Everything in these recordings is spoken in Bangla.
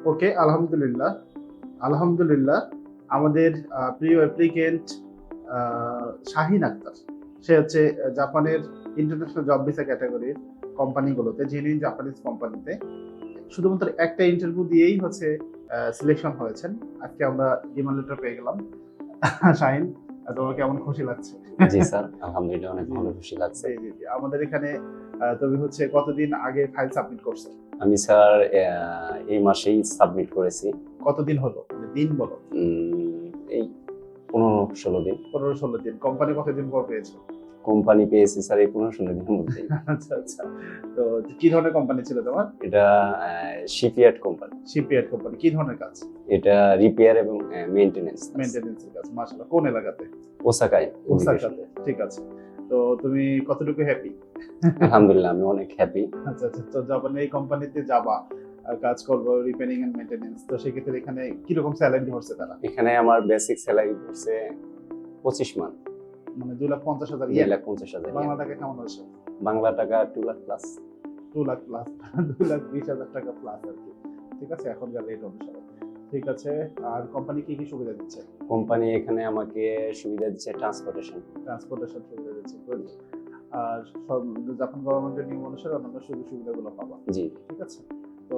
ওকে, আলহামদুলিল্লাহ। আলহামদুলিল্লাহ, আমাদের প্রিয় অ্যাপ্লিকেন্ট শাহিন আক্তার, সে হচ্ছে জাপানের ইন্টারন্যাশনাল জব ভিসা ক্যাটাগরির কোম্পানিগুলোতে, জেনুইন জাপানিজ কোম্পানিতে শুধুমাত্র একটা ইন্টারভিউ দিয়েই হচ্ছে সিলেকশন হয়েছেন। আজকে আমরা ডিমান্ড লেটার পেয়ে গেলাম। শাহিন, তোমার কেমন খুশি লাগছে? জি স্যার, আলহামদুলিল্লাহ অনেক জি ভালো খুশি লাগছে। জি জি জি। আমাদের এখানে তুমি হচ্ছে কতদিন আগে ফাইল সাবমিট করছো? আমি স্যার এই মাসেই সাবমিট করেছি। কতদিন হলো, মানে দিন বলো। এই 15-16 দিন। 15-16 দিন। কোম্পানি কতদিন পর পেয়েছো? কোম্পানি পেয়েছি স্যার এই 15-16 দিনের মধ্যেই। আচ্ছা আচ্ছা। তো কি ধরনের কোম্পানি ছিল তোমার? এটা শিপইয়ার্ড কোম্পানি। Shipyard company. কি ধরনের কাজ? এটা রিপেয়ার এবং মেইনটেনেন্স। মেইনটেনেন্সের কাজ। মাশাআল্লাহ। কোন এলাকাতে? ওসাকায়। ওসাকাতে। ঠিক আছে। তো তুমি কতটুকু হ্যাপি? আলহামদুলিল্লাহ আমি অনেক হ্যাপি। আচ্ছা আচ্ছা। তো জাপানে এই কোম্পানিতে যাবা, কাজ করবো রিপেয়ারিং এন্ড মেইনটেনেন্স, তো সেক্ষেত্রে এখানে কিরকম স্যালারি ধরছে তারা? এখানে আমার বেসিক স্যালারি পড়ছে 25 মান, মানে 2,50,000 2,50,000 বাংলা ইয়েন। টাকা কেমন হচ্ছে? বাংলা টাকা 2 লাখ প্লাস। 2 লাখ প্লাস। 2,20,000 টাকা প্লাস আর কি। ঠিক আছে, এখনকার রেট অনুসারে। ঠিক আছে। আর কোম্পানি কি কি সুবিধা দিচ্ছে? কোম্পানি এখানে আমাকে সুবিধা দিচ্ছে ট্রান্সপোর্টেশন। ট্রান্সপোর্টেশন সুবিধা দিচ্ছে। Good. আর সব জাপান গভর্নমেন্টের নিয়ম অনুসারে অন্যান্য সুযোগ সুবিধাগুলো পাবা। জি ঠিক আছে। তো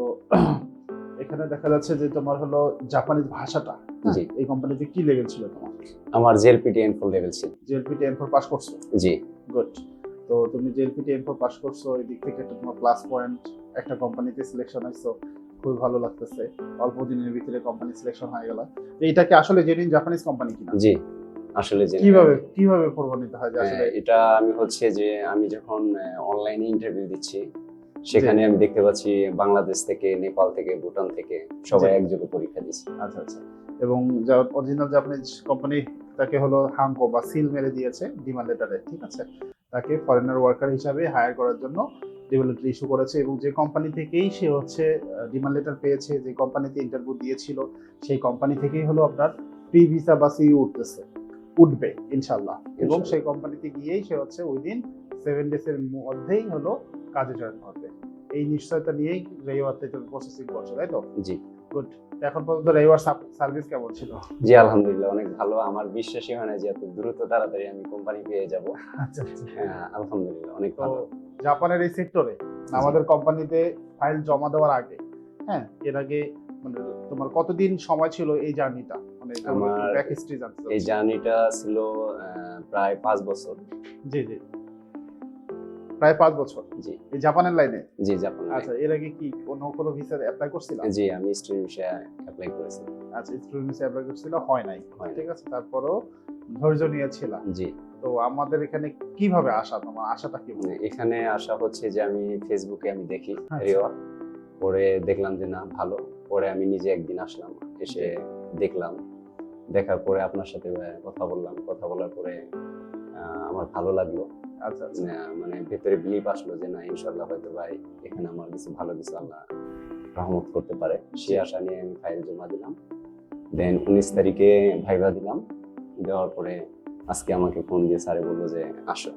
এখানে দেখা যাচ্ছে যে তোমার হলো জাপানিজ ভাষাটা, জি। এই কোম্পানিতে কি লেভেল ছিল তোমার? আমার জেএলপিটি N4 লেভেল ছিল। জেএলপিটি N4 পাস করছো? জি গুড। তো তুমি জেএলপিটি N4 পাস করছো, এই দিক থেকে একটা তোমার প্লাস পয়েন্ট। একটা কোম্পানিতে সিলেকশন হইছো, খুবই ভালো লাগতেছে। অল্প দিনের ভিতরে কোম্পানি সিলেকশন হয়ে গেল। তো এটা কি আসলে জেনুইন জাপানিজ কোম্পানি কিনা? জি আসলে যে কিভাবে প্রমাণিত হয় যে আসলে? এটা আমি হচ্ছে যে আমি যখন অনলাইনে ইন্টারভিউ দিচ্ছি সেখানে আমি দেখতে পাচ্ছি বাংলাদেশ থেকে, নেপাল থেকে, ভুটান থেকে সবাই জি। একযোগে পরীক্ষা দিচ্ছে। আচ্ছা আচ্ছা। এবং যা অরিজিনাল জাপানিজ কোম্পানি তাকে হলো হাঙ্কো বা সিল মেরে দিয়েছে ডিমান্ড লেটারে, ঠিক আছে? তাকে ফরেনার ওয়ার্কার হিসাবে হায়ার করার জন্য ডিমান্ড লেটার ইস্যু করেছে, এবং যে কোম্পানি থেকেই সে হচ্ছে ডিমান্ড লেটার পেয়েছে, যে কোম্পানিতে ইন্টারভিউ দিয়েছিল, সেই কোম্পানি থেকেই হলো আপনার প্রি ভিসা বা সিইউ উঠবে ইনশাল্লাহ। এবং সেই কোম্পানিতে গিয়েই সে হচ্ছে উইদিন 7 ডেজ এর মধ্যেই হলো কাজে জয়েন করবে। এই নিশ্চয়তা নিয়েই রেওয়াতে তুমি প্রসেসিং করছো, তাই তো? জি গুড। এখন পর্যন্ত রেওয়ার সার্ভিস কেমন ছিল? জি আলহামদুলিল্লাহ অনেক ভালো। আমার বিশ্বাসই হয় না যে এত দ্রুত তাড়াতাড়ি আমি কোম্পানি পেয়ে যাব। আচ্ছা আচ্ছা। আলহামদুলিল্লাহ অনেক তো ভালো। জাপানের এই সেক্টরে আমাদের কোম্পানিতে ফাইল জমা দেওয়ার আগে, হ্যাঁ, এর আগে মানে তোমার কতদিন সময় ছিল এই জার্নিটা, মানে আমার ব্যাক হিস্ট্রি জানতে এই চাচ্ছি। জার্নিটা ছিল প্রায় 5 বছর। জি জি। প্রায় 5 বছর জি এই জাপানের লাইনে? জি জাপান। আচ্ছা, এর আগে কি কোনো ভিসা অ্যাপ্লাই করছিলাম? জি আমি স্টুডেন্ট ভিসা অ্যাপ্লাই করেছি। আচ্ছা, স্টুডেন্ট ভিসা অ্যাপ্লাই করছিল, হয় নাই। হয় ঠিক আছে, তারপরেও ধৈর্য নিয়েছিলাম। জি। তো আমাদের এখানে কিভাবে আসা, তোমার আশাটা কি? এখানে আসা হচ্ছে যে আমি ফেসবুকে আমি দেখি আচ্ছা। রেওয়া, পরে দেখলাম যে না ভালো, পরে আমি নিজে একদিন আসলাম, এসে দেখলাম, দেখার পরে আপনার সাথে কথা বললাম, কথা বলার পরে আমার ভালো লাগলো। আচ্ছা আচ্ছা। মানে ভেতরে বিলিভ আসলো যে না ইনশাল্লাহ হয়তো ভাই এখানে আমার কিছু ভালো কিছু আল্লাহ রহমত করতে পারে। সেই আশা নিয়ে আমি ফাইল জমা দিলাম। দেন 19 তারিখে ভাইভা দিলাম। দেওয়ার পরে আজকে আমাকে ফোন দিয়ে স্যারে বললো যে আসো,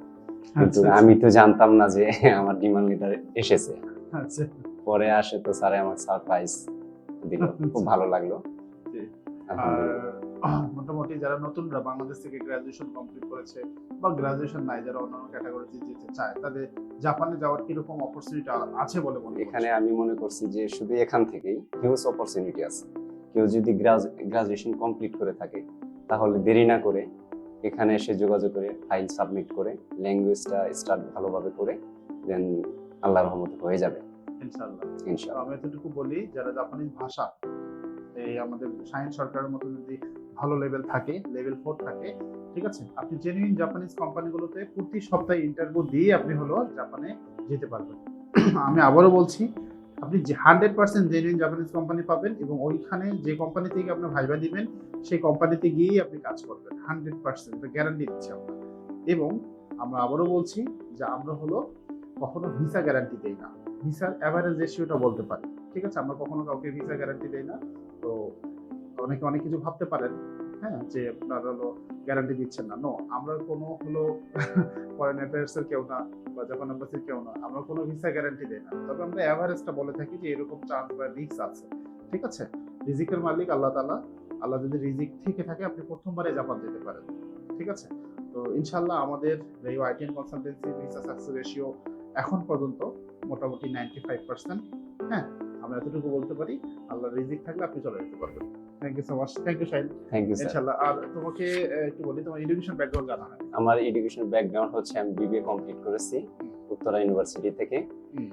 কিন্তু আচ্ছা, আমি তো জানতাম না যে আমার ডিমান্ড লেটার এসেছে। আচ্ছা। পরে আসে তো স্যারে আমার সারপ্রাইজ দিল, খুব ভালো লাগলো। জি। আর আলহামদুলিল্লাহ। মোটামুটি যারা নতুনরা বাংলাদেশ থেকে গ্রাজুয়েশন কমপ্লিট করেছে, বা গ্রাজুয়েশন নাই, যারা অন্যান্য ক্যাটাগরিতে যেতে চায়, তাদের জাপানে যাওয়ার কিরকম অপরচুনিটি আছে বলে মনে হয়? এখানে আমি মনে করছি যে শুধু এখান থেকেই হিউজ অপরচুনিটি আছে। কেউ যদি গ্রাজুয়েশন কমপ্লিট করে থাকে তাহলে দেরি না করে এখানে এসে যোগাযোগ করে ফাইল সাবমিট করে ল্যাঙ্গুয়েজটা স্টার্ট ভালোভাবে করে দেন আল্লাহর রহমতে হয়ে যাবে ইনশাআল্লাহ। ইনশাআল্লাহ। আমি এতটুকু বলি, যারা জাপানিজ ভাষা, এই আমাদের শাহিন সরকারের মতো যদি ভালো লেভেল থাকে, লেভেল 4 থাকে, ঠিক আছে, আপনি জেনুইন জাপানিজ কোম্পানিগুলোতে প্রতি সপ্তাহে ইন্টারভিউ দিয়ে আপনি হলো জাপানে যেতে পারবেন। আমি আবারও বলছি, আপনি যে 100% জেনুইন জাপানিজ কোম্পানি পাবেন, এবং ওইখানে যে কোম্পানি থেকে আপনি ভাইবা দিবেন সেই কোম্পানিতে গিয়েই আপনি কাজ করবেন 100%, এটা গ্যারান্টি দিচ্ছি আমরা। এবং আমরা আবারও বলছি যে আমরা হলো কখনো ভিসা গ্যারান্টি দেই না, ভিসার অ্যাভারেজ রেশিওটা বলতে পারি, ঠিক আছে? আমরা কখনো কাউকে ভিসা গ্যারান্টি দেই না। তো অনেকে অনেক কিছু ভাবতে পারেন, হ্যাঁ, যে আপনার হলো গ্যারান্টি দিচ্ছেন না। নো, আমরা কোনো হলো ফরেন অ্যাফেয়ার্স এর কেউ না, বা জাপান এম্বাসির কেউ না, আমরা কোনো ভিসা গ্যারান্টি দেই না। তবে আমরা এভারেজটা বলে থাকি যে এরকম চান্স বা রিস্ক আছে, ঠিক ঠিক আছে? রিজিকের মালিক আল্লাহ তাআলা। আল্লাহ যদি রিজিক থেকে থাকে আপনি প্রথমবারে জাপান যেতে পারেন। ঠিক আছে? তো ইনশাআল্লাহ আমাদের রেইও ITN consultancy visa success ratio এখন পর্যন্ত মোটামুটি 95%। হ্যাঁ, আমরা এতটুকু বলতে পারি। আল্লাহর রিজিক থাকলে আপনি চলে যেতে পারবেন। Thank you so much. Thank you Shahin. Thank you sir. ইনশাআল্লাহ। আর তোমাকে একটু বলি, তোমার এডুকেশন ব্যাকগ্রাউন্ড জানা হয়? আমার এডুকেশন ব্যাকগ্রাউন্ড হচ্ছে আমি বিবিএ কমপ্লিট করেছি উত্তরা ইউনিভার্সিটি থেকে। হুম।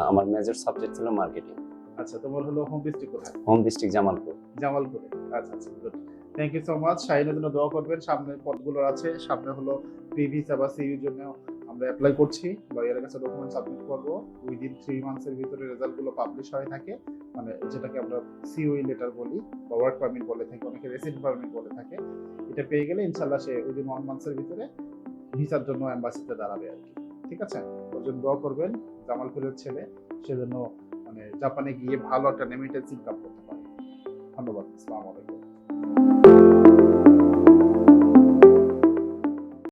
আমার মেজর সাবজেক্ট ছিল মার্কেটিং। আচ্ছা, তোমার হলো হোম ডিস্ট্রিক্ট কোথায়? Home district Jamalpur. জামালপুরে। আচ্ছা আচ্ছা, good. Thank you so much. শাহিনের জন্য দোয়া করবেন। সামনে পদগুলো আছে, সামনে হলো পি ভিসা বা সিইউর জন্য আমরা অ্যাপ্লাই করছি। লয়ারের কাছে ডকুমেন্ট সাবমিট করব। উইদিন 3 মান্থসের ভিতরে রেজাল্টগুলো পাবলিশ হয়ে থাকে, মানে যেটাকে আমরা সিওই লেটার বলি বা ওয়ার্ক পারমিট বলে থাকি, অনেকে রেসিডেন্ট পারমিট বলে থাকে। এটা পেয়ে গেলে ইনশাআল্লাহ সে উইদিন 1 মান্থসের ভিতরে ভিসার জন্য এম্বাসিতে দাঁড়াবে আর কি। ঠিক আছে? ওর জন্য দোয়া করবেন। জামালপুরের ছেলে, সেজন্য মানে জাপানে গিয়ে ভালো একটা রেমিটেন্স ইনকাম করতে পারে। ধন্যবাদ। আসসালামু আলাইকুম।